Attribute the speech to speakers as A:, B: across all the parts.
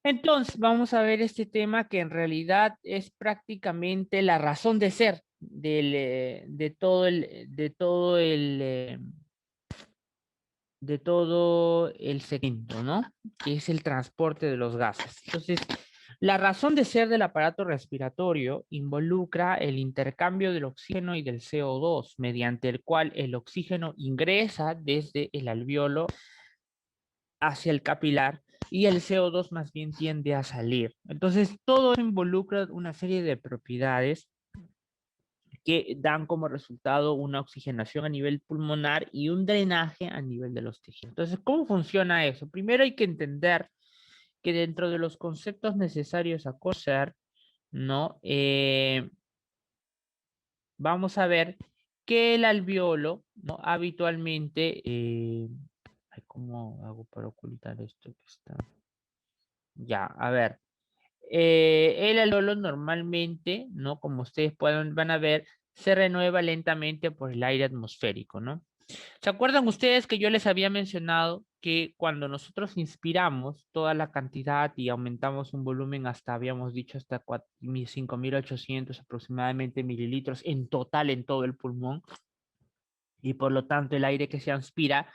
A: Entonces, vamos a ver este tema que en realidad es prácticamente la razón de ser de todo el segmento, ¿no? Que es el transporte de los gases. Entonces, la razón de ser del aparato respiratorio involucra el intercambio del oxígeno y del CO2, mediante el cual el oxígeno ingresa desde el alveolo hacia el capilar y el CO2 más bien tiende a salir. Entonces, todo involucra una serie de propiedades que dan como resultado una oxigenación a nivel pulmonar y un drenaje a nivel de los tejidos. Entonces, ¿cómo funciona eso? Primero hay que entender que dentro de los conceptos necesarios a conocer, ¿no? Vamos a ver que el alveolo, ¿no? Habitualmente, ¿cómo hago para ocultar esto que está? Ya, a ver. El alveolo normalmente, ¿no? Como ustedes van a ver, se renueva lentamente por el aire atmosférico, ¿no? ¿Se acuerdan ustedes que yo les había mencionado que cuando nosotros inspiramos toda la cantidad y aumentamos un volumen hasta, habíamos dicho, hasta 5.800 aproximadamente mililitros en total en todo el pulmón, y por lo tanto el aire que se inspira,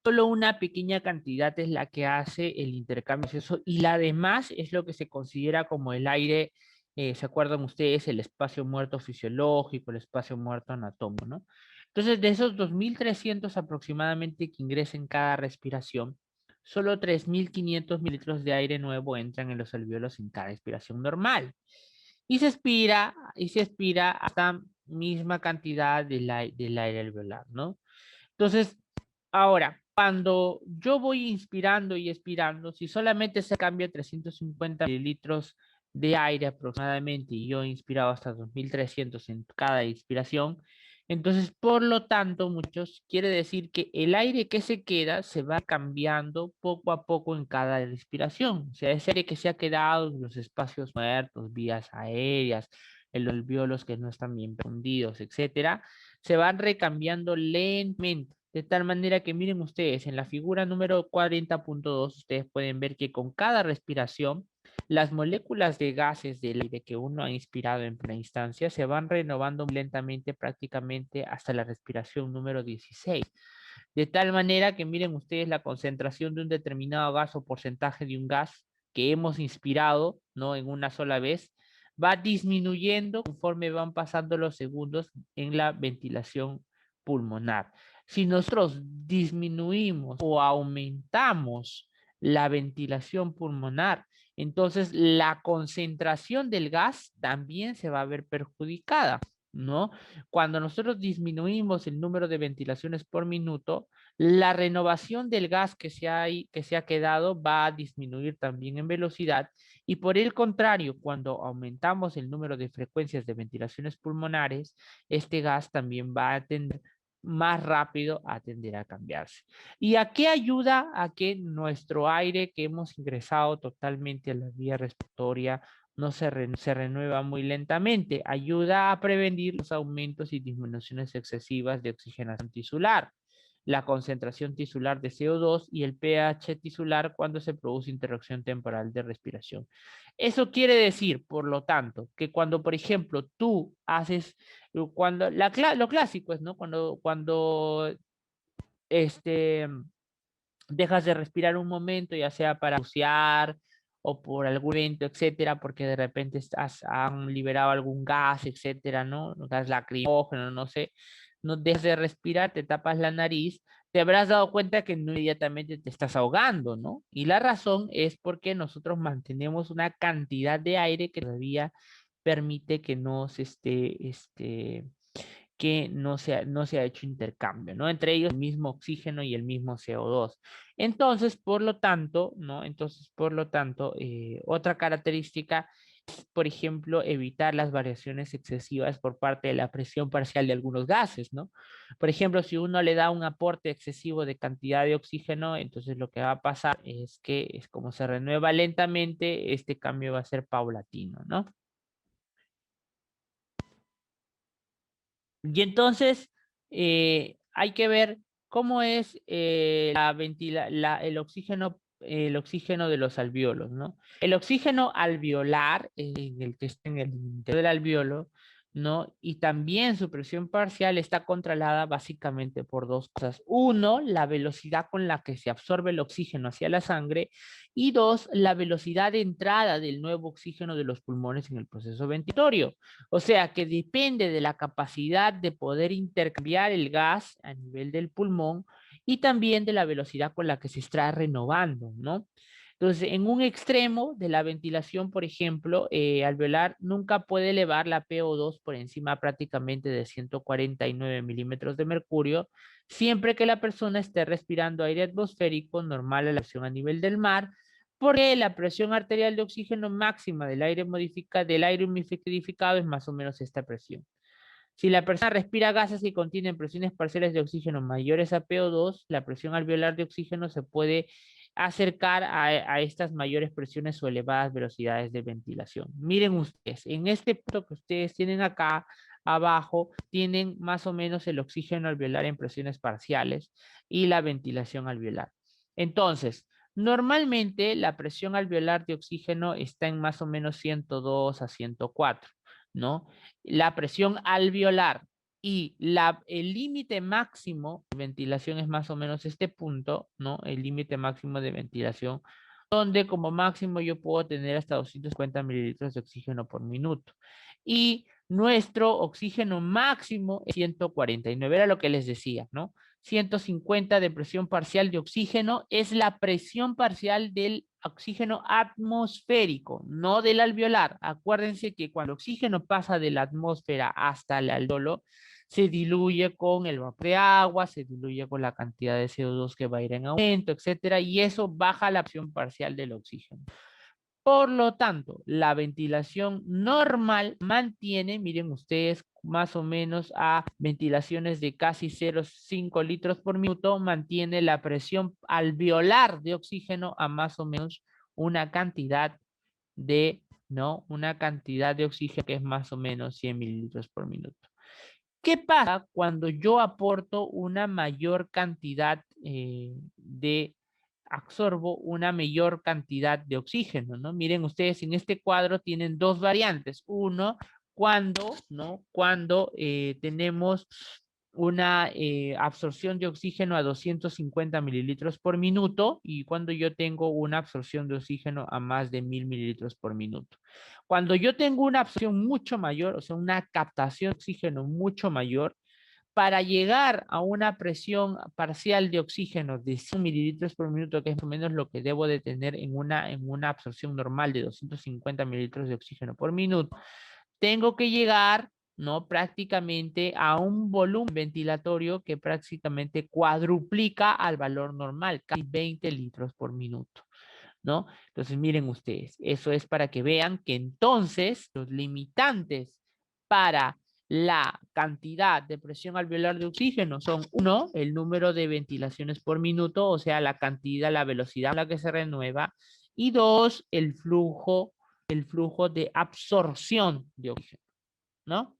A: solo una pequeña cantidad es la que hace el intercambio gaseoso y la demás es lo que se considera como el aire, ¿se acuerdan ustedes? El espacio muerto fisiológico, el espacio muerto anatómico, ¿no? Entonces, de esos 2.300 aproximadamente que ingresan en cada respiración, solo 3.500 mililitros de aire nuevo entran en los alvéolos en cada respiración normal. Y se expira hasta misma cantidad del aire alveolar, ¿no? Entonces, ahora, cuando yo voy inspirando y expirando, si solamente se cambia 350 mililitros de aire aproximadamente y yo he inspirado hasta 2.300 en cada inspiración, entonces, por lo tanto, muchos quiere decir que el aire que se queda se va cambiando poco a poco en cada respiración. O sea, ese aire que se ha quedado en los espacios muertos, vías aéreas, en los alvéolos que no están bien fundidos, etcétera, se van recambiando lentamente. De tal manera que miren ustedes, en la figura número 40.2, ustedes pueden ver que con cada respiración, las moléculas de gases del aire que uno ha inspirado en primera instancia se van renovando lentamente prácticamente hasta la respiración número 16. De tal manera que miren ustedes la concentración de un determinado gas o porcentaje de un gas que hemos inspirado, ¿no? En una sola vez, va disminuyendo conforme van pasando los segundos en la ventilación pulmonar. Si nosotros disminuimos o aumentamos la ventilación pulmonar, entonces la concentración del gas también se va a ver perjudicada, ¿no? Cuando nosotros disminuimos el número de ventilaciones por minuto, la renovación del gas que se ha quedado va a disminuir también en velocidad y por el contrario, cuando aumentamos el número de frecuencias de ventilaciones pulmonares, este gas también va a tender más rápido a tender a cambiarse. ¿Y a qué ayuda? A que nuestro aire que hemos ingresado totalmente a la vía respiratoria no se renueva muy lentamente. Ayuda a prevenir los aumentos y disminuciones excesivas de oxigenación tisular, la concentración tisular de CO2 y el pH tisular cuando se produce interrupción temporal de respiración. Eso quiere decir, por lo tanto, que cuando, por ejemplo, tú haces, lo clásico es, ¿no? Cuando este, dejas de respirar un momento, ya sea para bucear o por algún evento, etcétera, porque de repente han liberado algún gas, etcétera, ¿no? Gas lacrimógeno, no sé, no dejas de respirar, te tapas la nariz, te habrás dado cuenta que no inmediatamente te estás ahogando, ¿no? Y la razón es porque nosotros mantenemos una cantidad de aire que todavía permite que no se esté, que no se ha hecho intercambio, ¿no? Entre ellos el mismo oxígeno y el mismo CO2. Entonces, por lo tanto, ¿no? Entonces, por lo tanto, otra característica es, por ejemplo, evitar las variaciones excesivas por parte de la presión parcial de algunos gases, ¿no? Por ejemplo, si uno le da un aporte excesivo de cantidad de oxígeno, entonces lo que va a pasar es que es como se renueva lentamente, este cambio va a ser paulatino, ¿no? Y entonces hay que ver cómo es el oxígeno el oxígeno de los alvéolos, ¿no? El oxígeno alveolar, el que está en el interior del alvéolo, ¿no? Y también su presión parcial está controlada básicamente por dos cosas. Uno, la velocidad con la que se absorbe el oxígeno hacia la sangre y dos, la velocidad de entrada del nuevo oxígeno de los pulmones en el proceso ventilatorio. O sea que depende de la capacidad de poder intercambiar el gas a nivel del pulmón y también de la velocidad con la que se está renovando, ¿no? Entonces, en un extremo de la ventilación, por ejemplo, alveolar nunca puede elevar la PO2 por encima prácticamente de 149 milímetros de mercurio, siempre que la persona esté respirando aire atmosférico normal a la presión a nivel del mar, porque la presión arterial de oxígeno máxima del aire humidificado es más o menos esta presión. Si la persona respira gases que contienen presiones parciales de oxígeno mayores a PO2, la presión alveolar de oxígeno se puede acercar a estas mayores presiones o elevadas velocidades de ventilación. Miren ustedes, en este punto que ustedes tienen acá abajo, tienen más o menos el oxígeno alveolar en presiones parciales y la ventilación alveolar. Entonces, normalmente la presión alveolar de oxígeno está en más o menos 102 a 104, ¿no? La presión alveolar y el límite máximo de ventilación es más o menos este punto, ¿no? El límite máximo de ventilación, donde como máximo yo puedo tener hasta 250 mililitros de oxígeno por minuto. Y nuestro oxígeno máximo es 149, era lo que les decía, ¿no? 150 de presión parcial de oxígeno es la presión parcial del oxígeno atmosférico, no del alveolar. Acuérdense que cuando el oxígeno pasa de la atmósfera hasta el alveolo, se diluye con el vapor de agua, se diluye con la cantidad de CO2 que va a ir en aumento, etcétera, y eso baja la presión parcial del oxígeno. Por lo tanto, la ventilación normal mantiene, miren ustedes, más o menos a ventilaciones de casi 0,5 litros por minuto, mantiene la presión alveolar de oxígeno a más o menos una cantidad de, ¿no? Una cantidad de oxígeno que es más o menos 100 mililitros por minuto. ¿Qué pasa cuando yo aporto una mayor cantidad absorbo una mayor cantidad de oxígeno, ¿no? Miren ustedes, en este cuadro tienen dos variantes. Uno, cuando, ¿no? Cuando tenemos una absorción de oxígeno a 250 mililitros por minuto y cuando yo tengo una absorción de oxígeno a más de 1000 mililitros por minuto. Cuando yo tengo una absorción mucho mayor, o sea, una captación de oxígeno mucho mayor, para llegar a una presión parcial de oxígeno de 100 mililitros por minuto, que es más o menos lo que debo de tener en una absorción normal de 250 mililitros de oxígeno por minuto, tengo que llegar, ¿no? Prácticamente a un volumen ventilatorio que prácticamente cuadruplica al valor normal, casi 20 litros por minuto, ¿no? Entonces, miren ustedes, eso es para que vean que entonces los limitantes para la cantidad de presión alveolar de oxígeno son, uno, el número de ventilaciones por minuto, o sea, la cantidad, la velocidad a la que se renueva, y dos, el flujo de absorción de oxígeno, ¿no?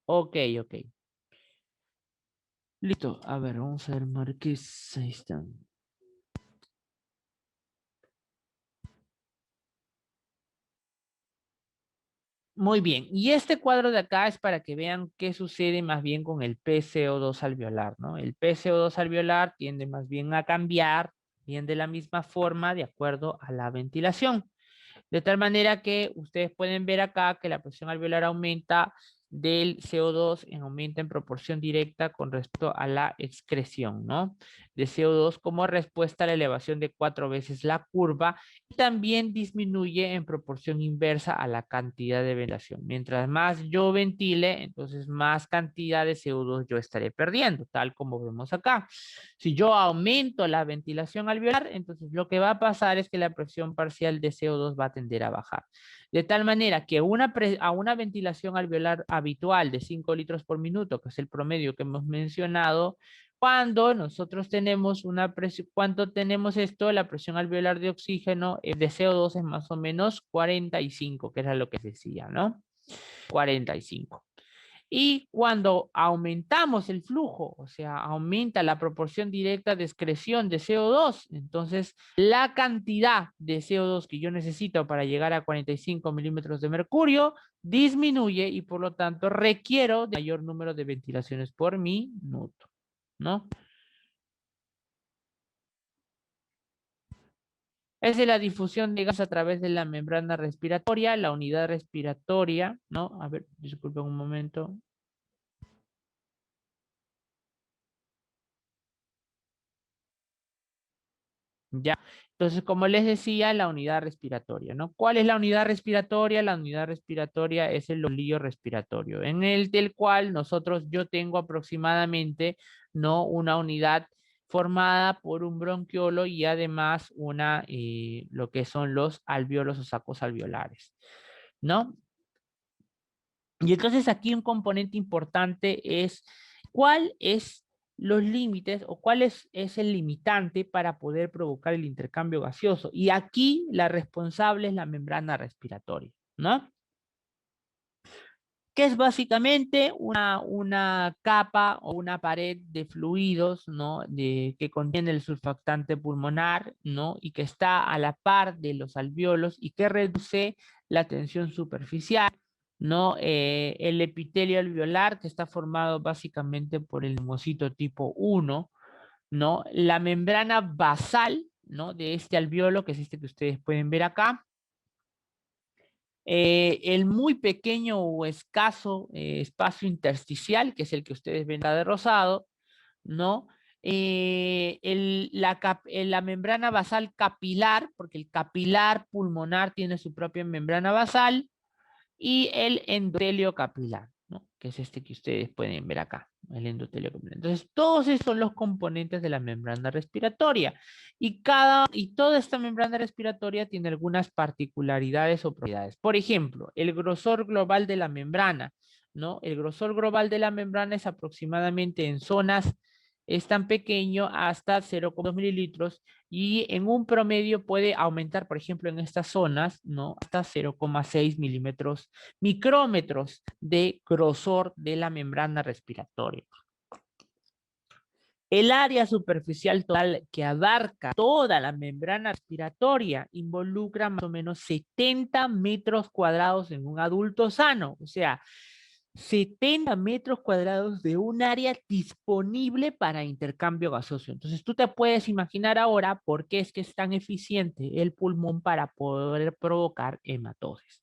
A: Ok, ok. Listo. A ver, vamos a ver, Marqués. Ahí están. Muy bien, y este cuadro de acá es para que vean qué sucede más bien con el PCO2 alveolar, ¿no? El PCO2 alveolar tiende más bien a cambiar, bien de la misma forma, de acuerdo a la ventilación. De tal manera que ustedes pueden ver acá que la presión alveolar aumenta del CO2 aumenta en proporción directa con respecto a la excreción, ¿no? De CO2 como respuesta a la elevación de 4 veces la curva y también disminuye en proporción inversa a la cantidad de ventilación. Mientras más yo ventile, entonces más cantidad de CO2 yo estaré perdiendo, tal como vemos acá. Si yo aumento la ventilación alveolar, entonces lo que va a pasar es que la presión parcial de CO2 va a tender a bajar. De tal manera que a una ventilación alveolar habitual de 5 litros por minuto, que es el promedio que hemos mencionado, cuando nosotros tenemos una presión, cuando tenemos esto, la presión alveolar de oxígeno de CO2 es más o menos 45, que era lo que decía, ¿no? 45. Y cuando aumentamos el flujo, o sea, aumenta la proporción directa de excreción de CO2, entonces la cantidad de CO2 que yo necesito para llegar a 45 milímetros de mercurio disminuye y por lo tanto requiero de mayor número de ventilaciones por minuto, ¿no? Esa es la difusión de gas a través de la membrana respiratoria, la unidad respiratoria, ¿no? A ver, disculpen un momento. Ya, entonces, como les decía, la unidad respiratoria, ¿no? ¿Cuál es la unidad respiratoria? La unidad respiratoria es el bolillo respiratorio, en el del cual yo tengo aproximadamente, ¿no? Una unidad formada por un bronquiolo y además lo que son los alvéolos o sacos alveolares, ¿no? Y entonces aquí un componente importante es cuál es los límites o cuál es el limitante para poder provocar el intercambio gaseoso. Y aquí la responsable es la membrana respiratoria, ¿no? Que es básicamente una capa o una pared de fluidos, ¿no? Que contiene el surfactante pulmonar, ¿no? Y que está a la par de los alvéolos y que reduce la tensión superficial, ¿no? El epitelio alveolar, que está formado básicamente por el neumocito tipo 1, ¿no? La membrana basal, ¿no? De este alvéolo, que es este que ustedes pueden ver acá, el muy pequeño o escaso espacio intersticial, que es el que ustedes ven de rosado, ¿no? La membrana basal capilar, porque el capilar pulmonar tiene su propia membrana basal, y el endotelio capilar, ¿no? Que es este que ustedes pueden ver acá, el endotelio capilar. Entonces, todos esos son los componentes de la membrana respiratoria y toda esta membrana respiratoria tiene algunas particularidades o propiedades. Por ejemplo, el grosor global de la membrana, ¿no? El grosor global de la membrana es aproximadamente en zonas es tan pequeño hasta 0,2 mililitros y en un promedio puede aumentar, por ejemplo, en estas zonas, ¿no? Hasta 0,6 micrómetros de grosor de la membrana respiratoria. El área superficial total que abarca toda la membrana respiratoria involucra más o menos 70 metros cuadrados en un adulto sano, o sea, 70 metros cuadrados de un área disponible para intercambio gaseoso. Entonces tú te puedes imaginar ahora por qué es que es tan eficiente el pulmón para poder provocar hematosis.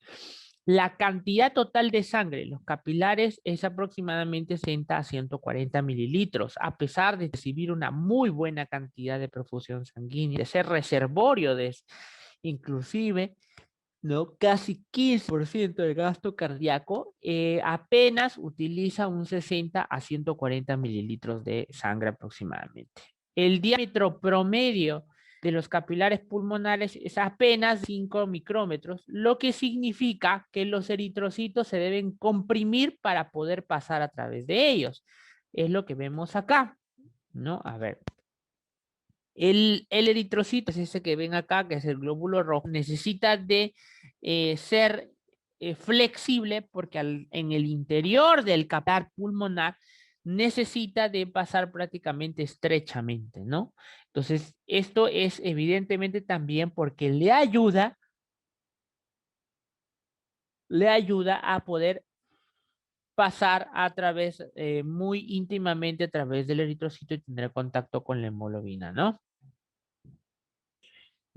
A: La cantidad total de sangre en los capilares es aproximadamente 60 a 140 mililitros, a pesar de recibir una muy buena cantidad de perfusión sanguínea, de ser reservorio inclusive, ¿no? Casi 15% del gasto cardíaco apenas utiliza un 60 a 140 mililitros de sangre aproximadamente. El diámetro promedio de los capilares pulmonares es apenas 5 micrómetros, lo que significa que los eritrocitos se deben comprimir para poder pasar a través de ellos. Es lo que vemos acá, ¿no? A ver, el eritrocito es ese que ven acá, que es el glóbulo rojo, necesita de ser flexible porque en el interior del capilar pulmonar necesita de pasar prácticamente estrechamente, ¿no? Entonces, esto es evidentemente también porque le ayuda a poder pasar a través, muy íntimamente a través del eritrocito y tener contacto con la hemoglobina, ¿no?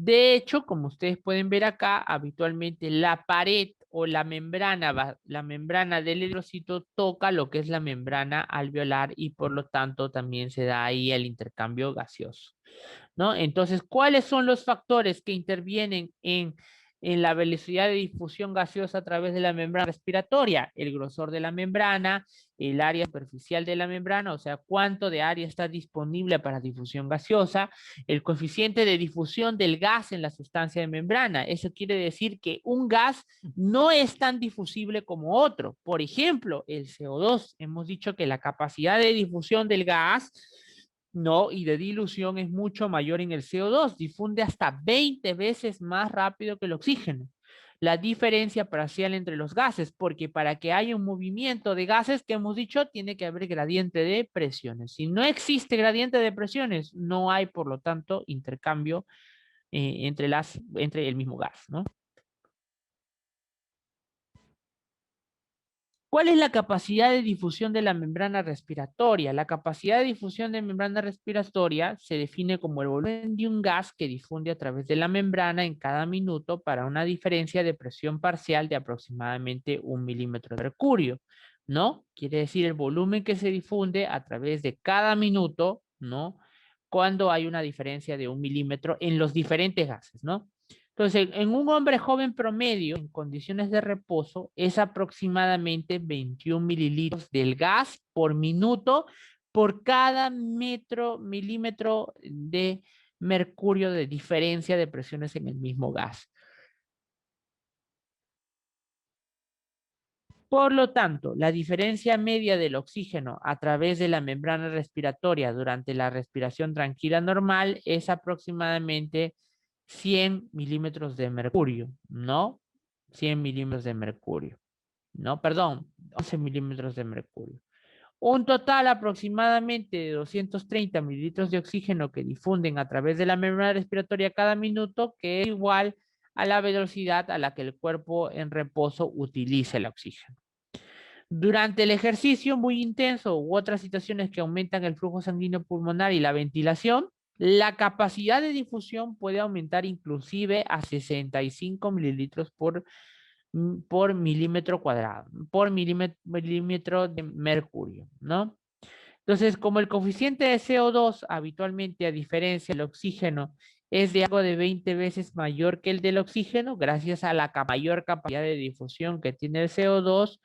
A: De hecho, como ustedes pueden ver acá, habitualmente la pared o la membrana del eritrocito toca lo que es la membrana alveolar y por lo tanto también se da ahí el intercambio gaseoso, ¿no? Entonces, ¿cuáles son los factores que intervienen en la velocidad de difusión gaseosa a través de la membrana respiratoria? El grosor de la membrana, el área superficial de la membrana, o sea, cuánto de área está disponible para difusión gaseosa, el coeficiente de difusión del gas en la sustancia de membrana. Eso quiere decir que un gas no es tan difusible como otro. Por ejemplo, el CO2. Hemos dicho que la capacidad de difusión del gas, no, y de dilución es mucho mayor en el CO2, difunde hasta 20 veces más rápido que el oxígeno. la diferencia parcial entre los gases, porque para que haya un movimiento de gases que hemos dicho, tiene que haber gradiente de presiones. Si no existe gradiente de presiones, no hay, por lo tanto, intercambio entre el mismo gas, ¿no? ¿Cuál es la capacidad de difusión de la membrana respiratoria? La capacidad de difusión de membrana respiratoria se define como el volumen de un gas que difunde a través de la membrana en cada minuto para una diferencia de presión parcial de aproximadamente 1 milímetro de mercurio, ¿no? Quiere decir el volumen que se difunde a través de cada minuto, ¿no? Cuando hay una diferencia de 1 milímetro en los diferentes gases, ¿no? Entonces, en un hombre joven promedio, en condiciones de reposo, es aproximadamente 21 mililitros del gas por minuto por cada milímetro de mercurio de diferencia de presiones en el mismo gas. Por lo tanto, la diferencia media del oxígeno a través de la membrana respiratoria durante la respiración tranquila normal es aproximadamente 100 milímetros de mercurio, ¿no? 100 milímetros de mercurio, ¿no? Perdón, 11 milímetros de mercurio. Un total aproximadamente de 230 mililitros de oxígeno que difunden a través de la membrana respiratoria cada minuto, que es igual a la velocidad a la que el cuerpo en reposo utiliza el oxígeno. Durante el ejercicio muy intenso u otras situaciones que aumentan el flujo sanguíneo pulmonar y la ventilación, la capacidad de difusión puede aumentar inclusive a 65 mililitros por milímetro cuadrado, por milímetro de mercurio, ¿no? Entonces, como el coeficiente de CO2 habitualmente, a diferencia del oxígeno, es de algo de 20 veces mayor que el del oxígeno, gracias a la mayor capacidad de difusión que tiene el CO2,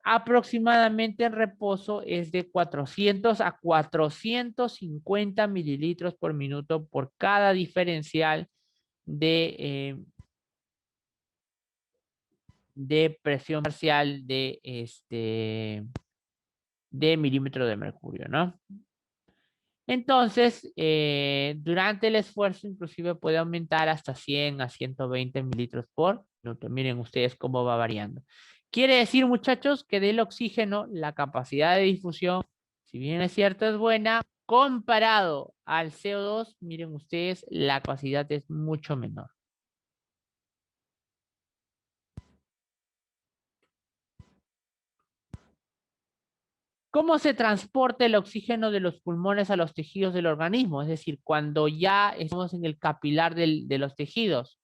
A: aproximadamente en reposo es de 400 a 450 mililitros por minuto por cada diferencial de presión parcial de milímetro de mercurio, ¿no? Entonces, durante el esfuerzo inclusive puede aumentar hasta 100 a 120 mililitros por minuto. Miren ustedes cómo va variando. Quiere decir, muchachos, que del oxígeno la capacidad de difusión, si bien es cierto, es buena, comparado al CO2, miren ustedes, la capacidad es mucho menor. ¿Cómo se transporta el oxígeno de los pulmones a los tejidos del organismo? Es decir, cuando ya estamos en el capilar de los tejidos.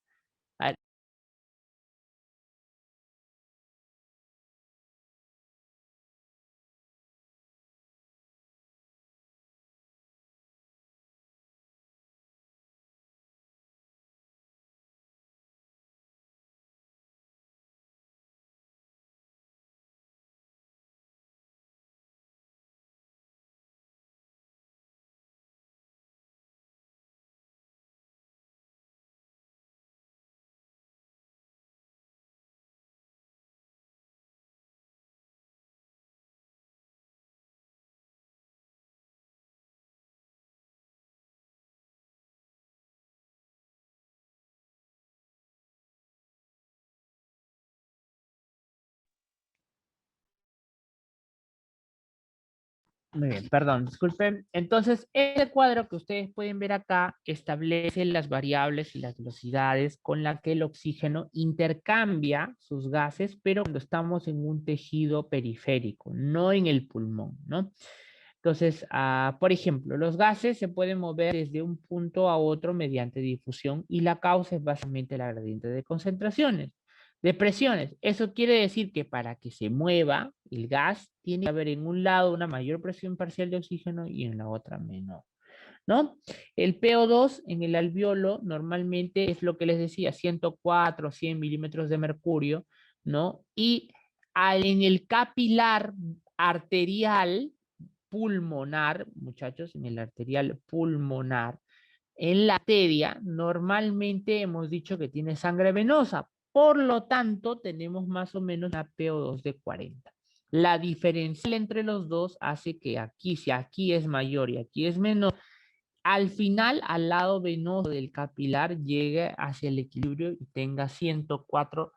A: Muy bien, perdón, disculpen. Entonces, este cuadro que ustedes pueden ver acá establece las variables y las velocidades con las que el oxígeno intercambia sus gases, pero cuando estamos en un tejido periférico, no en el pulmón, ¿no? Entonces, por ejemplo, los gases se pueden mover desde un punto a otro mediante difusión y la causa es básicamente la gradiente de concentraciones, de presiones. Eso quiere decir que para que se mueva el gas, tiene que haber en un lado una mayor presión parcial de oxígeno y en la otra menor, ¿no? El PO2 en el alveolo normalmente es lo que les decía, 104, 100 milímetros de mercurio, ¿no? Y en el capilar arterial pulmonar, muchachos, en el arterial pulmonar, en la arteria normalmente hemos dicho que tiene sangre venosa, por lo tanto tenemos más o menos una PO2 de 40. La diferencia entre los dos hace que aquí, si aquí es mayor y aquí es menor, al final, al lado venoso del capilar, llegue hacia el equilibrio y tenga 104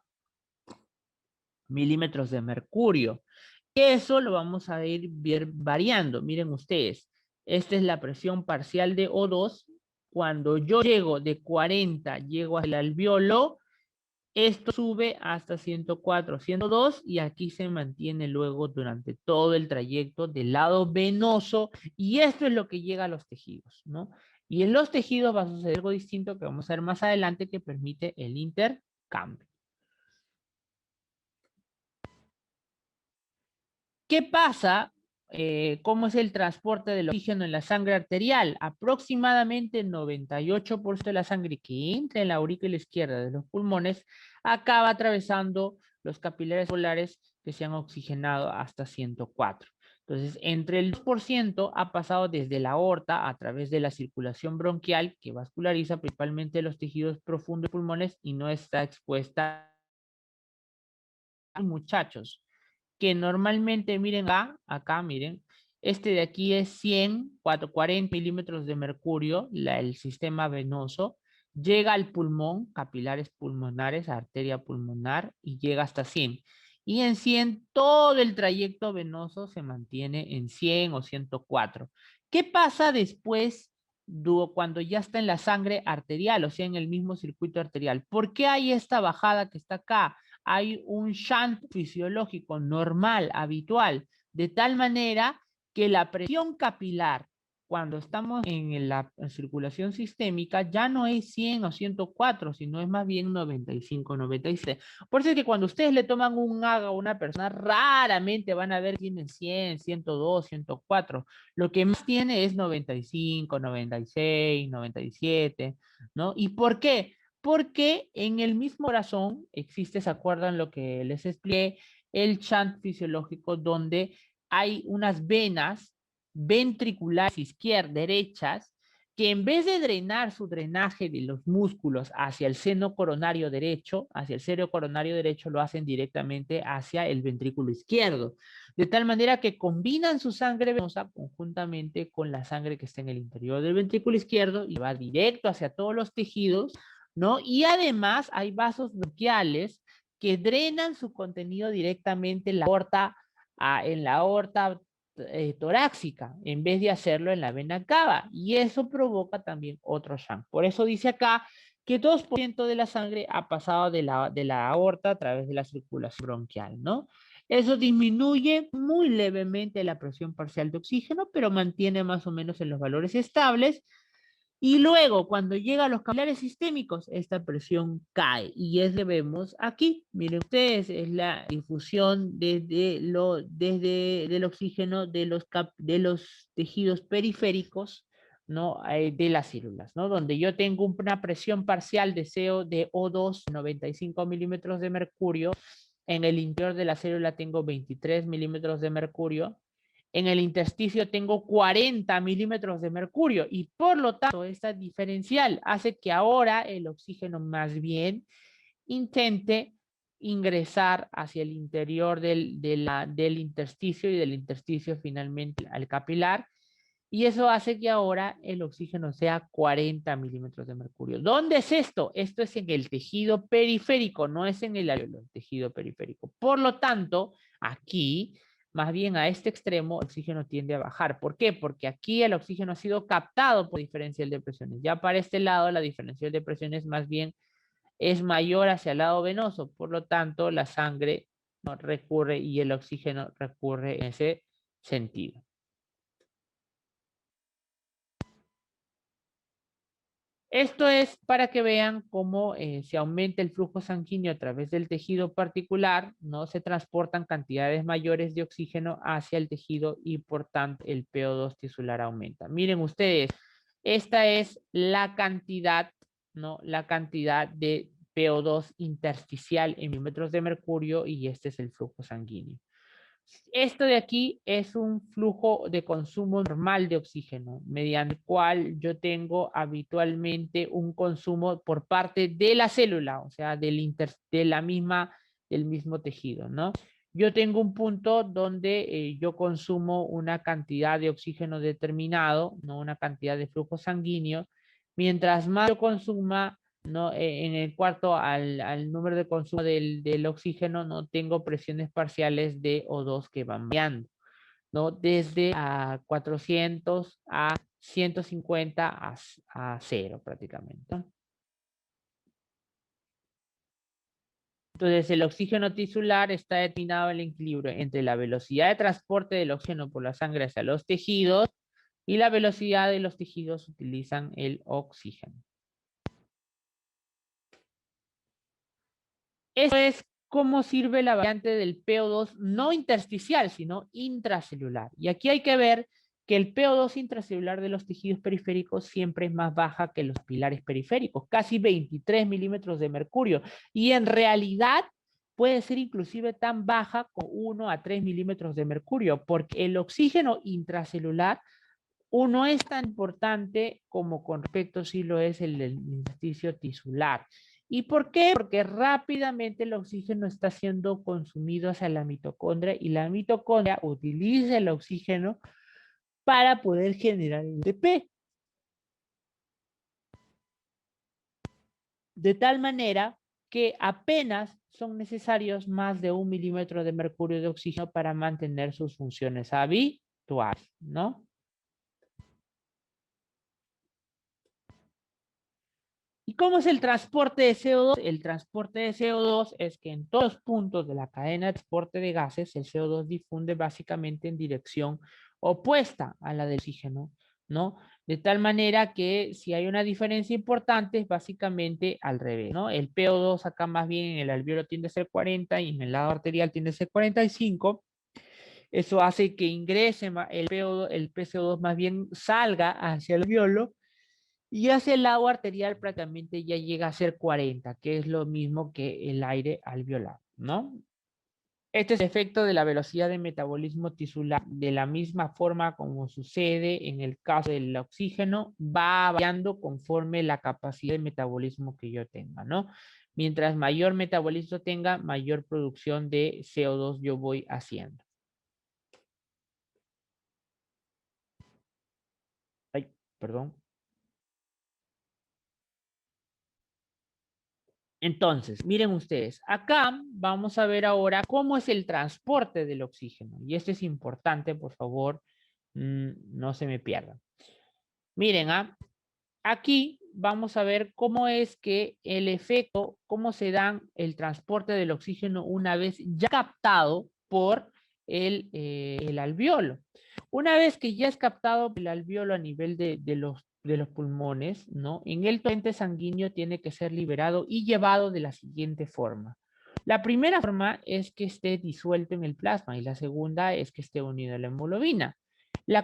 A: milímetros de mercurio. Eso lo vamos a ir variando. Miren ustedes, esta es la presión parcial de O2. Cuando yo llego de 40, llego al alveolo, esto sube hasta 104, 102 y aquí se mantiene luego durante todo el trayecto del lado venoso y esto es lo que llega a los tejidos, ¿no? Y en los tejidos va a suceder algo distinto que vamos a ver más adelante que permite el intercambio. ¿Qué pasa? ¿Cómo es el transporte del oxígeno en la sangre arterial? Aproximadamente 98% de la sangre que entra en la aurícula izquierda de los pulmones acaba atravesando los capilares polares que se han oxigenado hasta 104. Entonces, entre el 2% ha pasado desde la aorta a través de la circulación bronquial que vasculariza principalmente los tejidos profundos de pulmones y no está expuesta a muchachos que normalmente, miren acá, miren, este de aquí es 100, 440 milímetros de mercurio, el sistema venoso, llega al pulmón, capilares pulmonares, arteria pulmonar, y llega hasta 100. Y en 100 todo el trayecto venoso se mantiene en 100 o 104. ¿Qué pasa después cuando ya está en la sangre arterial, o sea, en el mismo circuito arterial? ¿Por qué hay esta bajada que está acá? Hay un shunt fisiológico normal, habitual, de tal manera que la presión capilar, cuando estamos en la circulación sistémica, ya no es 100 o 104, sino es más bien 95, 96. Por eso es que cuando ustedes le toman un AGA a una persona, raramente van a ver que tiene 100, 102, 104. Lo que más tiene es 95, 96, 97, ¿no? ¿Y por qué? Porque en el mismo corazón existe, ¿se acuerdan lo que les expliqué? El shunt fisiológico donde hay unas venas ventriculares izquierdas, derechas, que en vez de drenar su drenaje de los músculos hacia el seno coronario derecho, hacia el seno coronario derecho, lo hacen directamente hacia el ventrículo izquierdo. De tal manera que combinan su sangre venosa conjuntamente con la sangre que está en el interior del ventrículo izquierdo y va directo hacia todos los tejidos, ¿no? Y además hay vasos bronquiales que drenan su contenido directamente en la aorta torácica, en vez de hacerlo en la vena cava. Y eso provoca también otro shunt. Por eso dice acá que 2% de la sangre ha pasado de la aorta a través de la circulación bronquial, ¿no? Eso disminuye muy levemente la presión parcial de oxígeno, pero mantiene más o menos en los valores estables. Y luego, cuando llega a los capilares sistémicos, esta presión cae. Y es lo que vemos aquí. Miren ustedes, es la difusión desde el oxígeno de los tejidos periféricos, ¿no? De las células, ¿no? Donde yo tengo una presión parcial de O2, 95 milímetros de mercurio. En el interior de la célula tengo 23 milímetros de mercurio. En el intersticio tengo 40 milímetros de mercurio y por lo tanto esta diferencial hace que ahora el oxígeno más bien intente ingresar hacia el interior del intersticio y del intersticio finalmente al capilar y eso hace que ahora el oxígeno sea 40 milímetros de mercurio. ¿Dónde es esto? Esto es en el tejido periférico, no es en el alveolo, el tejido periférico. Por lo tanto, aquí, más bien a este extremo, el oxígeno tiende a bajar. ¿Por qué? Porque aquí el oxígeno ha sido captado por diferencial de presiones. Ya para este lado, la diferencial de presiones más bien es mayor hacia el lado venoso. Por lo tanto, la sangre no recurre y el oxígeno recurre en ese sentido. Esto es para que vean cómo se aumenta el flujo sanguíneo a través del tejido particular, no se transportan cantidades mayores de oxígeno hacia el tejido y por tanto el PO2 tisular aumenta. Miren ustedes, esta es la cantidad, ¿no? La cantidad de PO2 intersticial en milímetros de mercurio y este es el flujo sanguíneo. Esto de aquí es un flujo de consumo normal de oxígeno, mediante el cual yo tengo habitualmente un consumo por parte de la célula, o sea, del mismo tejido, ¿no? Yo tengo un punto donde yo consumo una cantidad de oxígeno determinado, no una cantidad de flujo sanguíneo. Mientras más yo consuma, ¿no? En el cuarto, al número de consumo del oxígeno, no tengo presiones parciales de O2 que van variando, ¿no? Desde a 400 a 150 a 0 prácticamente, ¿no? Entonces, el oxígeno tisular está determinado en el equilibrio entre la velocidad de transporte del oxígeno por la sangre hacia los tejidos y la velocidad de los tejidos utilizan el oxígeno. Eso es cómo sirve la variante del PO2 no intersticial, sino intracelular. Y aquí hay que ver que el PO2 intracelular de los tejidos periféricos siempre es más baja que los pilares periféricos, casi 23 milímetros de mercurio. Y en realidad puede ser inclusive tan baja como 1 a 3 milímetros de mercurio, porque el oxígeno intracelular no es tan importante como con respecto si lo es el del intersticio tisular. ¿Y por qué? Porque rápidamente el oxígeno está siendo consumido hacia la mitocondria y la mitocondria utiliza el oxígeno para poder generar el ATP. De tal manera que apenas son necesarios más de 1 milímetro de mercurio de oxígeno para mantener sus funciones habituales, ¿no? ¿Y cómo es el transporte de CO2? El transporte de CO2 es que en todos los puntos de la cadena de transporte de gases, el CO2 difunde básicamente en dirección opuesta a la del oxígeno, ¿no? De tal manera que si hay una diferencia importante es básicamente al revés, ¿no? El PO2 acá más bien en el alveolo tiende a ser 40 y en el lado arterial tiende a ser 45. Eso hace que ingrese el PO2, el PCO2 más bien salga hacia el alveolo y hacia el lado arterial prácticamente ya llega a ser 40, que es lo mismo que el aire alveolar, ¿no? Este es el efecto de la velocidad de metabolismo tisular. De la misma forma como sucede en el caso del oxígeno, va variando conforme la capacidad de metabolismo que yo tenga, ¿no? Mientras mayor metabolismo tenga, mayor producción de CO2 yo voy haciendo. Ay, perdón. Entonces, miren ustedes, acá vamos a ver ahora cómo es el transporte del oxígeno. Y esto es importante, por favor, no se me pierdan. Miren, aquí vamos a ver cómo es que el efecto, cómo se dan el transporte del oxígeno una vez ya captado por el alveolo. Una vez que ya es captado el alveolo a nivel de los pulmones, ¿no? En el torrente sanguíneo tiene que ser liberado y llevado de la siguiente forma. La primera forma es que esté disuelto en el plasma y la segunda es que esté unido a la hemoglobina.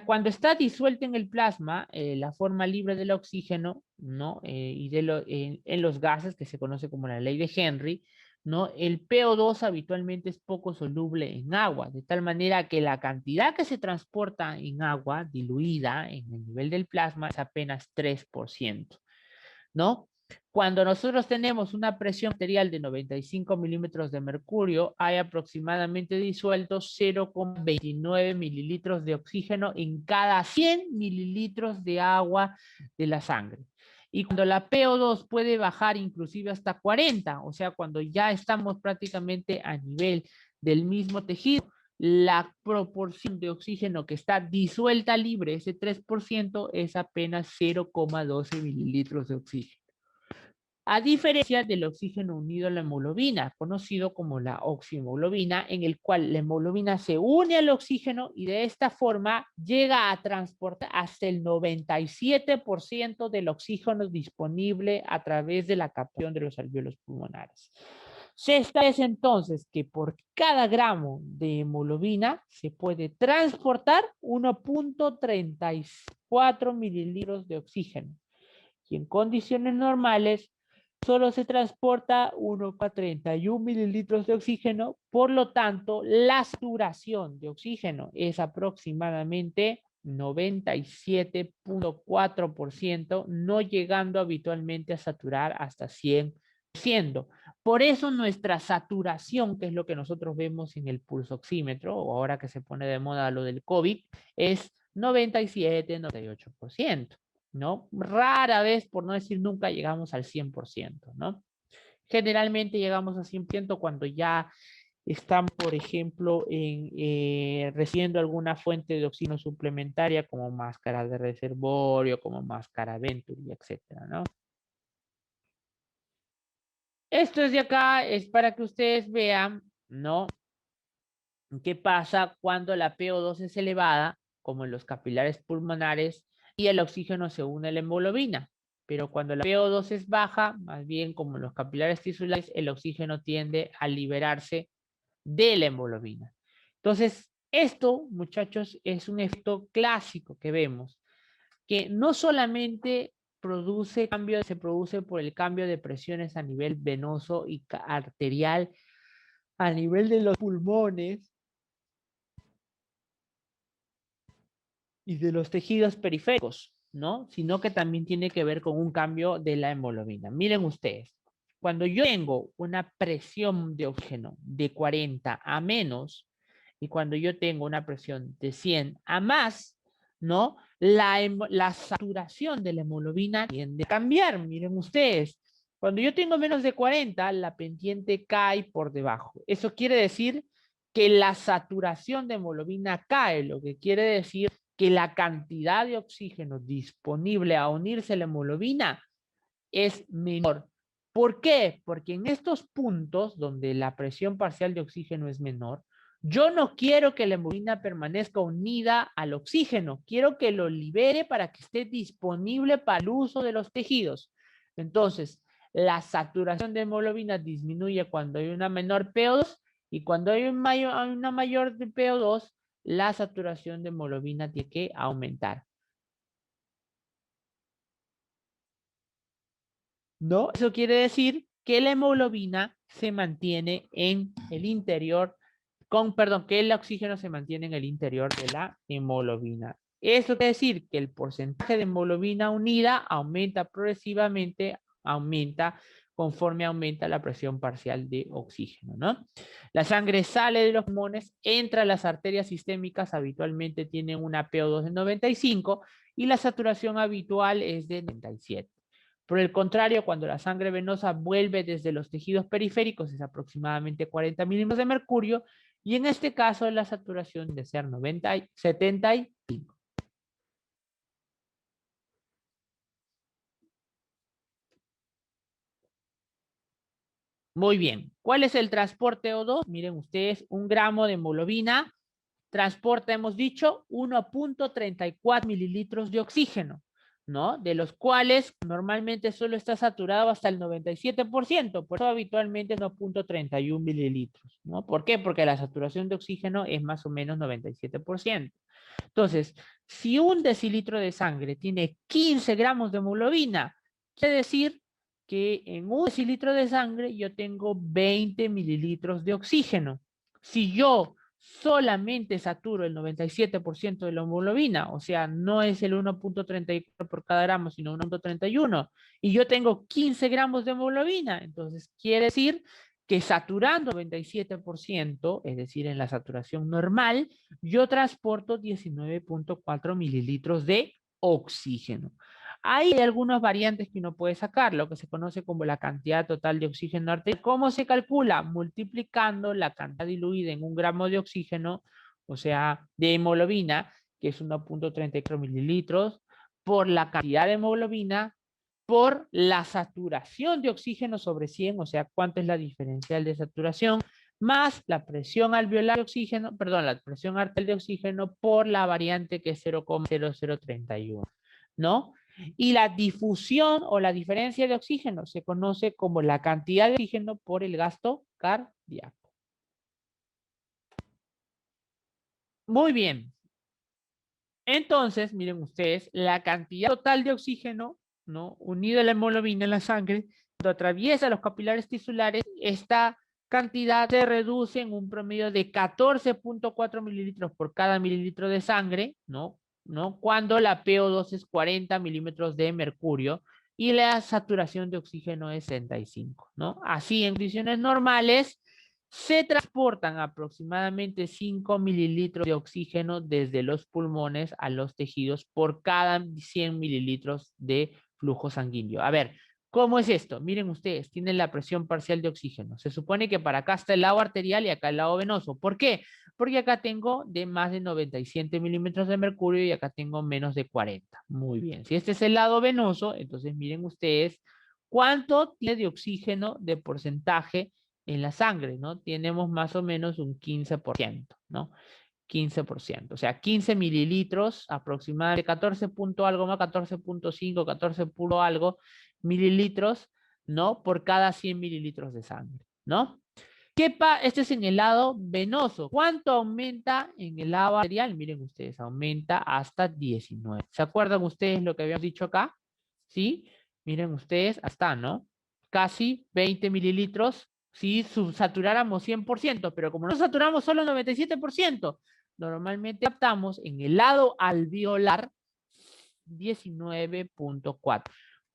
A: Cuando está disuelta en el plasma, la forma libre del oxígeno, ¿no? Y en los gases, que se conoce como la ley de Henry, ¿no? El PO2 habitualmente es poco soluble en agua, de tal manera que la cantidad que se transporta en agua diluida en el nivel del plasma es apenas 3%, ¿no? Cuando nosotros tenemos una presión arterial de 95 milímetros de mercurio, hay aproximadamente disueltos 0,29 mililitros de oxígeno en cada 100 mililitros de agua de la sangre. Y cuando la PO2 puede bajar inclusive hasta 40, o sea, cuando ya estamos prácticamente a nivel del mismo tejido, la proporción de oxígeno que está disuelta libre, ese 3%, es apenas 0,12 mililitros de oxígeno. A diferencia del oxígeno unido a la hemoglobina, conocido como la oxihemoglobina, en el cual la hemoglobina se une al oxígeno y de esta forma llega a transportar hasta el 97% del oxígeno disponible a través de la captación de los alvéolos pulmonares. Se establece entonces que por cada gramo de hemoglobina se puede transportar 1,34 mililitros de oxígeno. Y en condiciones normales solo se transporta 1,31 mililitros de oxígeno, por lo tanto, la saturación de oxígeno es aproximadamente 97,4%, no llegando habitualmente a saturar hasta 100%. Por eso nuestra saturación, que es lo que nosotros vemos en el pulsoxímetro, o ahora que se pone de moda lo del COVID, es 97, 98%. ¿no? Rara vez, por no decir nunca, llegamos al 100%, ¿no? Generalmente llegamos al 100% cuando ya están, por ejemplo, recibiendo alguna fuente de oxígeno suplementaria como máscara de reservorio, como máscara Venturi, etcétera, ¿no? Esto es de acá, es para que ustedes vean, ¿no? ¿Qué pasa cuando la PO2 es elevada, como en los capilares pulmonares, y el oxígeno se une a la hemoglobina? Pero cuando la PO2 es baja, más bien como en los capilares tisulares, el oxígeno tiende a liberarse de la hemoglobina. Entonces, esto, muchachos, es un efecto clásico que vemos, que no solamente se produce por el cambio de presiones a nivel venoso y arterial, a nivel de los pulmones y de los tejidos periféricos, ¿no? Sino que también tiene que ver con un cambio de la hemoglobina. Miren ustedes, cuando yo tengo una presión de oxígeno de 40 a menos y cuando yo tengo una presión de 100 a más, ¿no? La saturación de la hemoglobina tiende a cambiar. Miren ustedes, cuando yo tengo menos de 40, la pendiente cae por debajo. Eso quiere decir que la saturación de hemoglobina cae, lo que quiere decir que la cantidad de oxígeno disponible a unirse a la hemoglobina es menor. ¿Por qué? Porque en estos puntos donde la presión parcial de oxígeno es menor, yo no quiero que la hemoglobina permanezca unida al oxígeno, quiero que lo libere para que esté disponible para el uso de los tejidos. Entonces, la saturación de hemoglobina disminuye cuando hay una menor PO2 y cuando hay una mayor de PO2, la saturación de hemoglobina tiene que aumentar. ¿No? Eso quiere decir que la hemoglobina se mantiene en el interior, perdón, que el oxígeno se mantiene en el interior de la hemoglobina. Eso quiere decir que el porcentaje de hemoglobina unida aumenta progresivamente, aumenta conforme aumenta la presión parcial de oxígeno, ¿no? La sangre sale de los pulmones, entra a las arterias sistémicas, habitualmente tienen una PO2 de 95 y la saturación habitual es de 97. Por el contrario, cuando la sangre venosa vuelve desde los tejidos periféricos es aproximadamente 40 milímetros de mercurio y en este caso la saturación de ser 75. Muy bien. ¿Cuál es el transporte O2? Miren ustedes, 1 gramo de hemoglobina transporta, hemos dicho, 1.34 mililitros de oxígeno, ¿no? De los cuales normalmente solo está saturado hasta el 97%, por eso habitualmente es 1.31 mililitros, ¿no? ¿Por qué? Porque la saturación de oxígeno es más o menos 97%. Entonces, si un decilitro de sangre tiene 15 gramos de hemoglobina, quiere decir que en un decilitro de sangre yo tengo 20 mililitros de oxígeno. Si yo solamente saturo el 97% de la hemoglobina, o sea, no es el 1.34 por cada gramo, sino 1.31, y yo tengo 15 gramos de hemoglobina, entonces quiere decir que saturando 97%, es decir, en la saturación normal, yo transporto 19.4 mililitros de oxígeno. Hay algunas variantes que uno puede sacar, lo que se conoce como la cantidad total de oxígeno arterial. ¿Cómo se calcula? Multiplicando la cantidad diluida en 1 gramo de oxígeno, o sea, de hemoglobina, que es 1.34 mililitros, por la cantidad de hemoglobina, por la saturación de oxígeno sobre 100, o sea, cuánto es la diferencial de saturación, más la presión alveolar de oxígeno, perdón, la presión arterial de oxígeno por la variante que es 0,0031, ¿no? Y la difusión o la diferencia de oxígeno se conoce como la cantidad de oxígeno por el gasto cardíaco. Muy bien. Entonces, miren ustedes, la cantidad total de oxígeno, ¿no? Unido a la hemoglobina en la sangre, cuando atraviesa los capilares tisulares, esta cantidad se reduce en un promedio de 14.4 mililitros por cada mililitro de sangre, ¿no? Cuando la PO2 es 40 milímetros de mercurio y la saturación de oxígeno es 65, ¿no? Así, en condiciones normales, se transportan aproximadamente 5 mililitros de oxígeno desde los pulmones a los tejidos por cada 100 mililitros de flujo sanguíneo. A ver, ¿cómo es esto? Miren ustedes, tienen la presión parcial de oxígeno. Se supone que para acá está el lado arterial y acá el lado venoso. ¿Por qué? Porque acá tengo de más de 97 milímetros de mercurio y acá tengo menos de 40. Muy bien. Si este es el lado venoso, entonces miren ustedes cuánto tiene de oxígeno de porcentaje en la sangre, ¿no? Tenemos más o menos un 15%, ¿no? 15%, o sea, 15 mililitros, aproximadamente 14 punto algo más, 14.5, 14 punto algo mililitros, ¿no? Por cada 100 mililitros de sangre, ¿no? Este es en el lado venoso. ¿Cuánto aumenta en el lado arterial? Miren ustedes, aumenta hasta 19. ¿Se acuerdan ustedes lo que habíamos dicho acá? ¿Sí? Miren ustedes, hasta, ¿no? Casi 20 mililitros si saturáramos 100%, pero como no saturamos solo 97%, normalmente captamos en el lado alveolar 19.4.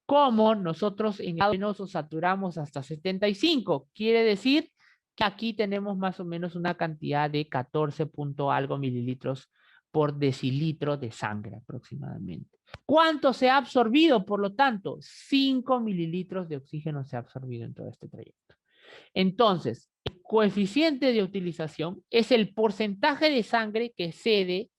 A: Como nosotros en el lado venoso saturamos hasta 75, quiere decir que aquí tenemos más o menos una cantidad de 14 punto algo mililitros por decilitro de sangre aproximadamente. ¿Cuánto se ha absorbido? Por lo tanto, 5 mililitros de oxígeno se ha absorbido en todo este trayecto. Entonces, el coeficiente de utilización es el porcentaje de sangre que cede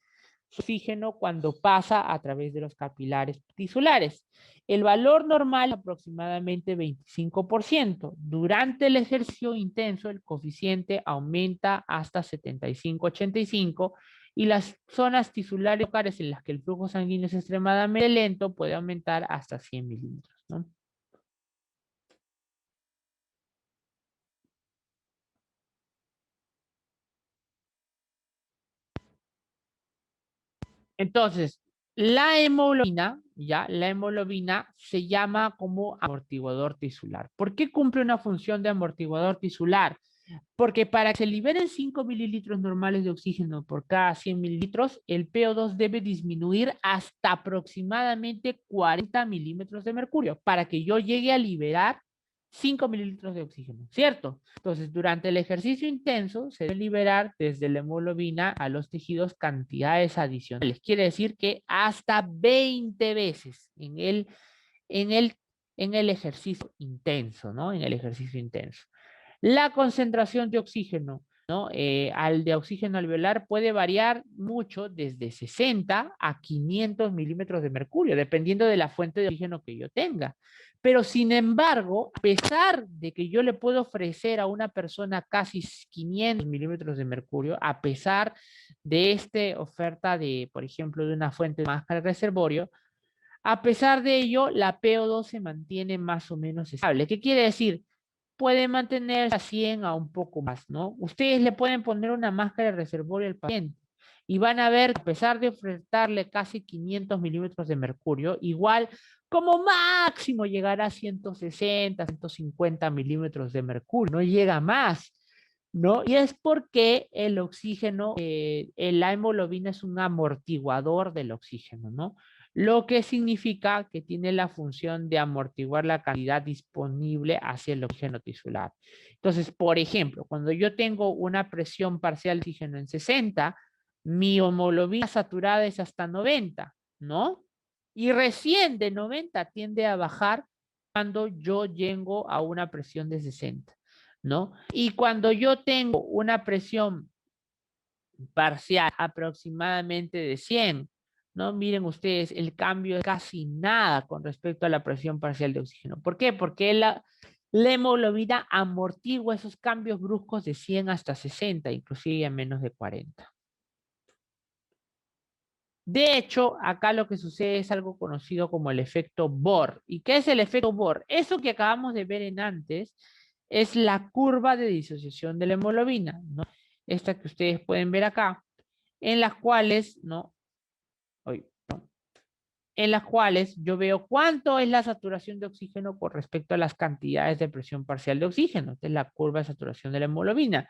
A: oxígeno cuando pasa a través de los capilares tisulares. El valor normal aproximadamente 25%. Durante el ejercicio intenso, el coeficiente aumenta hasta 75-85 y las zonas tisulares locales en las que el flujo sanguíneo es extremadamente lento puede aumentar hasta 100 mililitros, ¿no? Entonces, la hemoglobina, ya, la hemoglobina se llama como amortiguador tisular. ¿Por qué cumple una función de amortiguador tisular? Porque para que se liberen 5 mililitros normales de oxígeno por cada 100 mililitros, el PO2 debe disminuir hasta aproximadamente 40 milímetros de mercurio para que yo llegue a liberar 5 mililitros de oxígeno, ¿cierto? Entonces, durante el ejercicio intenso, se debe liberar desde la hemoglobina a los tejidos cantidades adicionales. Quiere decir que hasta 20 veces en el, en el ejercicio intenso, ¿no? En el ejercicio intenso. La concentración de oxígeno, ¿no? Al de oxígeno alveolar puede variar mucho desde 60 a 500 milímetros de mercurio, dependiendo de la fuente de oxígeno que yo tenga. Pero sin embargo, a pesar de que yo le puedo ofrecer a una persona casi 500 milímetros de mercurio, a pesar de esta oferta de, por ejemplo, de una fuente más que el reservorio, a pesar de ello, la PO2 se mantiene más o menos estable. ¿Qué quiere decir? Puede mantenerse a 100 a un poco más, ¿no? Ustedes le pueden poner una máscara de reservorio al paciente y van a ver que a pesar de ofrecerle casi 500 milímetros de mercurio, igual como máximo llegará a 160, 150 milímetros de mercurio, no llega más, ¿no? Y es porque el oxígeno, la hemoglobina es un amortiguador del oxígeno, ¿no? Lo que significa que tiene la función de amortiguar la cantidad disponible hacia el oxígeno tisular. Entonces, por ejemplo, cuando yo tengo una presión parcial de oxígeno en 60, mi hemoglobina saturada es hasta 90, ¿no? Y recién de 90 tiende a bajar cuando yo llego a una presión de 60, ¿no? Y cuando yo tengo una presión parcial aproximadamente de 100, ¿no? Miren ustedes, el cambio es casi nada con respecto a la presión parcial de oxígeno. ¿Por qué? Porque la hemoglobina amortigua esos cambios bruscos de 100 hasta 60, inclusive a menos de 40. De hecho, acá lo que sucede es algo conocido como el efecto Bohr. ¿Y qué es el efecto Bohr? Eso que acabamos de ver en antes es la curva de disociación de la hemoglobina, ¿no? Esta que ustedes pueden ver acá, en las cuales, ¿no? En las cuales yo veo cuánto es la saturación de oxígeno con respecto a las cantidades de presión parcial de oxígeno. Esta es la curva de saturación de la hemoglobina.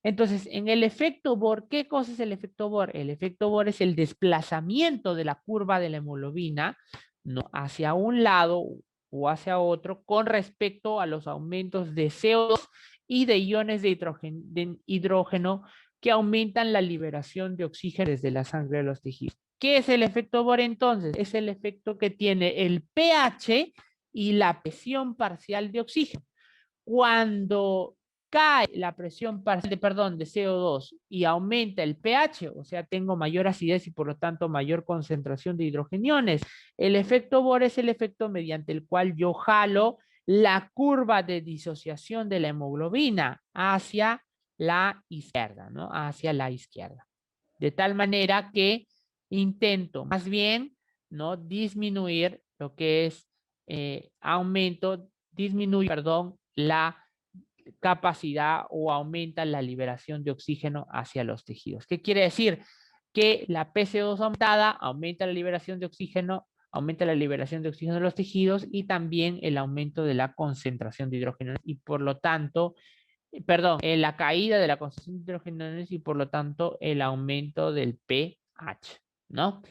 A: Entonces, en el efecto Bohr, ¿qué cosa es el efecto Bohr? El efecto Bohr es el desplazamiento de la curva de la hemoglobina, ¿no? Hacia un lado o hacia otro con respecto a los aumentos de CO2 y de iones de hidrógeno que aumentan la liberación de oxígeno desde la sangre de los tejidos. ¿Qué es el efecto Bohr entonces? Es el efecto que tiene el pH y la presión parcial de oxígeno. Cuando cae la presión parcial de CO2 y aumenta el pH, o sea, tengo mayor acidez y por lo tanto mayor concentración de hidrogeniones, el efecto Bohr es el efecto mediante el cual yo jalo la curva de disociación de la hemoglobina hacia la izquierda, ¿no? Hacia la izquierda. De tal manera que intento más bien, ¿no? Disminuir lo que es disminuye, perdón, la capacidad o aumenta la liberación de oxígeno hacia los tejidos. ¿Qué quiere decir? Que la PCO2 aumentada aumenta la liberación de oxígeno, aumenta la liberación de oxígeno en los tejidos y también el aumento de la concentración de hidrógeno y por lo tanto, perdón, la caída de la concentración de hidrógeno y por lo tanto el aumento del pH, ¿no?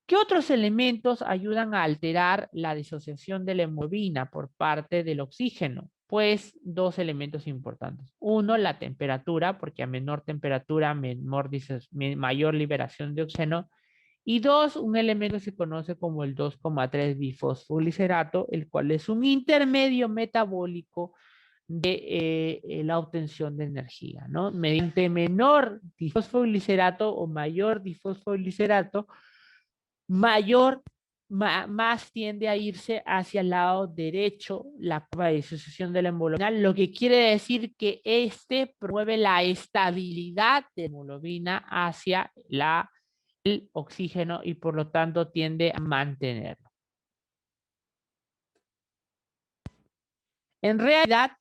A: ¿Qué otros elementos ayudan a alterar la disociación de la hemoglobina por parte del oxígeno? Pues dos elementos importantes. Uno, la temperatura, porque a menor temperatura, mayor liberación de oxígeno. Y dos, un elemento que se conoce como el 2,3 bifosfoglicerado, el cual es un intermedio metabólico de la obtención de energía, ¿no? Mediante menor difosfoglicerato o mayor difosfoglicerato, más tiende a irse hacia el lado derecho la curva de disociación de la hemoglobina, lo que quiere decir que este promueve la estabilidad de la hemoglobina hacia el oxígeno y por lo tanto tiende a mantenerlo. En realidad,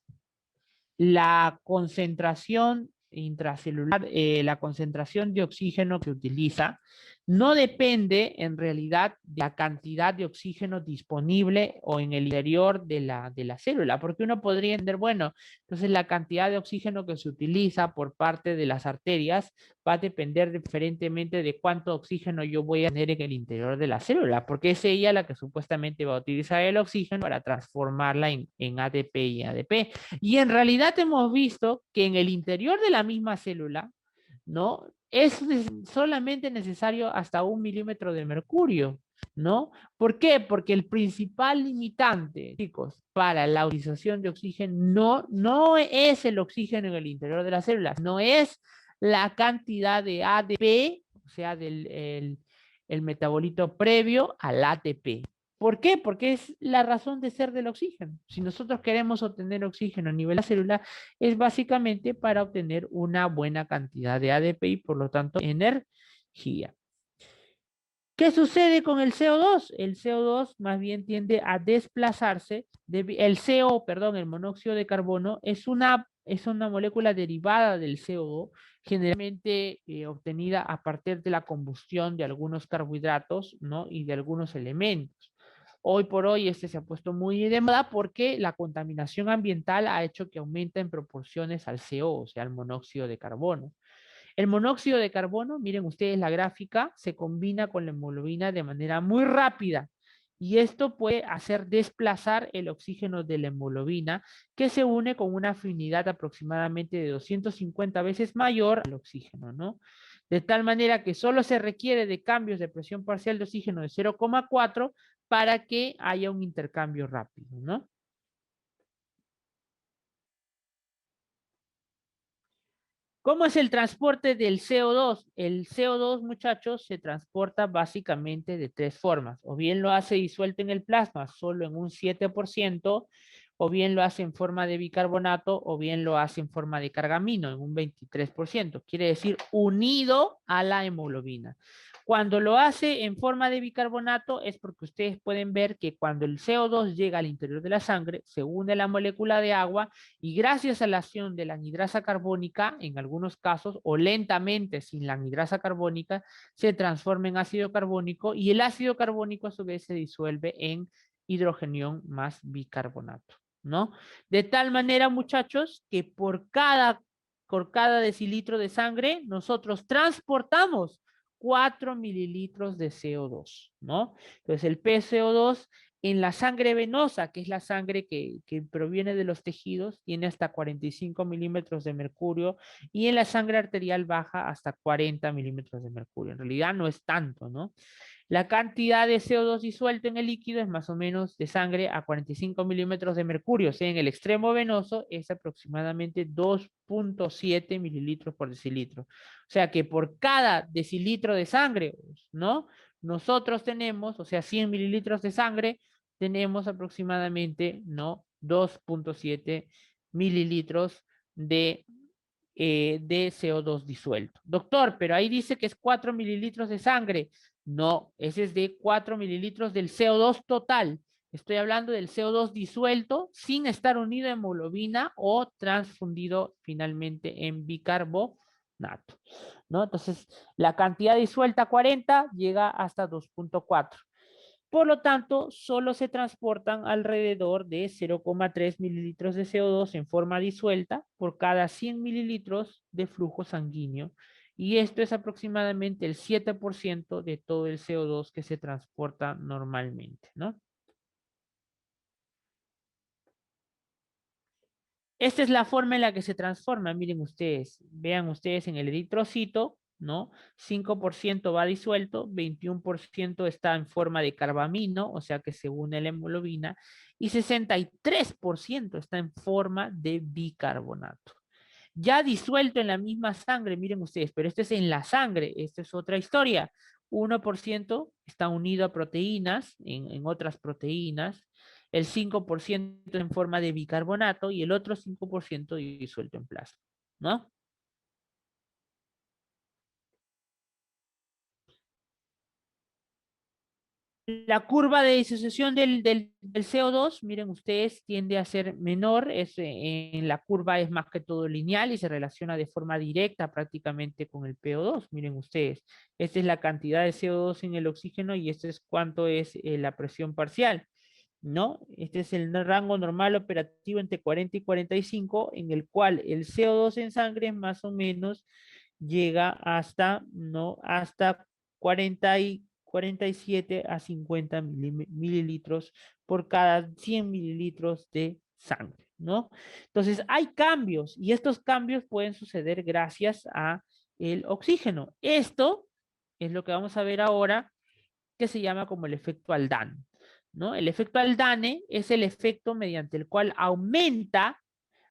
A: la concentración intracelular, la concentración de oxígeno que utiliza, no depende en realidad de la cantidad de oxígeno disponible o en el interior de la célula, porque uno podría entender, bueno, entonces la cantidad de oxígeno que se utiliza por parte de las arterias va a depender diferentemente de cuánto oxígeno yo voy a tener en el interior de la célula, porque es ella la que supuestamente va a utilizar el oxígeno para transformarla en ATP y ADP. Y en realidad hemos visto que en el interior de la misma célula, ¿no? Es solamente necesario hasta 1 milímetro de mercurio, ¿no? ¿Por qué? Porque el principal limitante, chicos, para la utilización de oxígeno no es el oxígeno en el interior de la célula, no es la cantidad de ADP, o sea, el metabolito previo al ATP. ¿Por qué? Porque es la razón de ser del oxígeno. Si nosotros queremos obtener oxígeno a nivel celular, es básicamente para obtener una buena cantidad de ADP y por lo tanto energía. ¿Qué sucede con el CO2? El CO2 más bien tiende a desplazarse. El monóxido de carbono, es una molécula derivada del CO2, generalmente obtenida a partir de la combustión de algunos carbohidratos, ¿no? Y de algunos elementos. Hoy por hoy este se ha puesto muy de moda porque la contaminación ambiental ha hecho que aumente en proporciones al CO, o sea, al monóxido de carbono. El monóxido de carbono, miren ustedes la gráfica, se combina con la hemoglobina de manera muy rápida y esto puede hacer desplazar el oxígeno de la hemoglobina que se une con una afinidad aproximadamente de 250 veces mayor al oxígeno, ¿no? De tal manera que solo se requiere de cambios de presión parcial de oxígeno de 0,4 para que haya un intercambio rápido, ¿no? ¿Cómo es el transporte del CO2? El CO2, muchachos, se transporta básicamente de tres formas. O bien lo hace disuelto en el plasma, solo en un 7%, o bien lo hace en forma de bicarbonato, o bien lo hace en forma de cargamino, en un 23%. Quiere decir, unido a la hemoglobina. Cuando lo hace en forma de bicarbonato es porque ustedes pueden ver que cuando el CO2 llega al interior de la sangre, se une a la molécula de agua y gracias a la acción de la anhidrasa carbónica, en algunos casos, o lentamente sin la anhidrasa carbónica, se transforma en ácido carbónico y el ácido carbónico a su vez se disuelve en hidrogenión más bicarbonato, ¿no? De tal manera, muchachos, que por cada decilitro de sangre, nosotros transportamos 4 mililitros de CO2, ¿no? Entonces, el PCO2 En la sangre venosa, que es la sangre que proviene de los tejidos, tiene hasta 45 milímetros de mercurio, y en la sangre arterial baja hasta 40 milímetros de mercurio. En realidad no es tanto, ¿no? La cantidad de CO2 disuelto en el líquido es más o menos de sangre a 45 milímetros de mercurio. O sea, en el extremo venoso es aproximadamente 2.7 mililitros por decilitro. O sea que por cada decilitro de sangre, ¿no? Nosotros tenemos, o sea, 100 mililitros de sangre, tenemos aproximadamente, ¿no? 2.7 mililitros de CO2 disuelto. Doctor, pero ahí dice que es 4 mililitros de sangre. No, ese es de 4 mililitros del CO2 total. Estoy hablando del CO2 disuelto sin estar unido a hemoglobina o transfundido finalmente en bicarbonato, ¿no? Entonces, la cantidad disuelta 40 llega hasta 2.4. Por lo tanto, solo se transportan alrededor de 0,3 mililitros de CO2 en forma disuelta por cada 100 mililitros de flujo sanguíneo. Y esto es aproximadamente el 7% de todo el CO2 que se transporta normalmente, ¿no? Esta es la forma en la que se transforma. Miren ustedes, vean ustedes en el eritrocito, ¿no? 5% va disuelto, 21% está en forma de carbamino, o sea que se une a la hemoglobina, y 63% está en forma de bicarbonato. Ya disuelto en la misma sangre, miren ustedes, pero esto es en la sangre, esta es otra historia. 1% está unido a proteínas, en otras proteínas, el 5% en forma de bicarbonato y el otro 5% disuelto en plasma, ¿no? La curva de disociación del CO2, miren ustedes, tiende a ser menor, en la curva es más que todo lineal y se relaciona de forma directa prácticamente con el PO2, miren ustedes. Esta es la cantidad de CO2 en el oxígeno y este es cuánto es la presión parcial, ¿no? Este es el rango normal operativo entre 40 y 45, en el cual el CO2 en sangre más o menos llega hasta, ¿no? Hasta 47 a 50 mililitros por cada 100 mililitros de sangre, ¿no? Entonces, hay cambios y estos cambios pueden suceder gracias a el oxígeno. Esto es lo que vamos a ver ahora, que se llama como el efecto Aldane, ¿no? El efecto Aldane es el efecto mediante el cual aumenta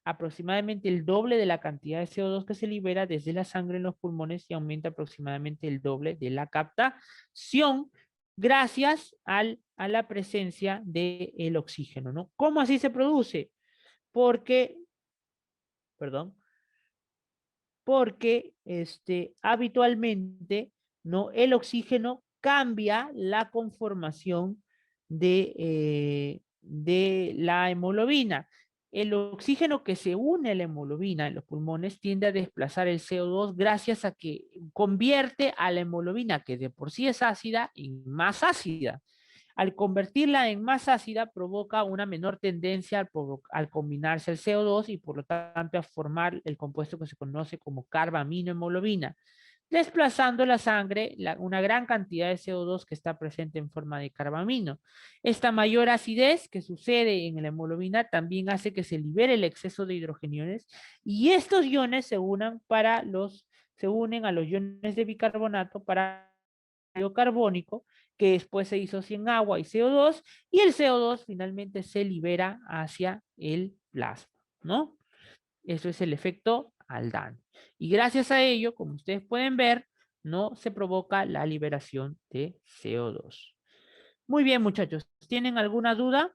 A: aproximadamente el doble de la cantidad de CO2 que se libera desde la sangre en los pulmones y aumenta aproximadamente el doble de la captación gracias a la presencia del oxígeno, ¿no? ¿Cómo así se produce? Porque, perdón, porque habitualmente, ¿no? El oxígeno cambia la conformación de la hemoglobina. El oxígeno que se une a la hemoglobina en los pulmones tiende a desplazar el CO2 gracias a que convierte a la hemoglobina, que de por sí es ácida, en más ácida. Al convertirla en más ácida provoca una menor tendencia al combinarse el CO2 y por lo tanto a formar el compuesto que se conoce como carbaminohemoglobina, desplazando la sangre una gran cantidad de CO2 que está presente en forma de carbamino. Esta mayor acidez que sucede en la hemoglobina también hace que se libere el exceso de hidrogeniones y estos iones se unen a los iones de bicarbonato para carbónico que después se disocia en agua y CO2 y el CO2 finalmente se libera hacia el plasma, ¿no? Eso es el efecto Aldane. Y gracias a ello, como ustedes pueden ver, no se provoca la liberación de CO2. Muy bien, muchachos. ¿Tienen alguna duda?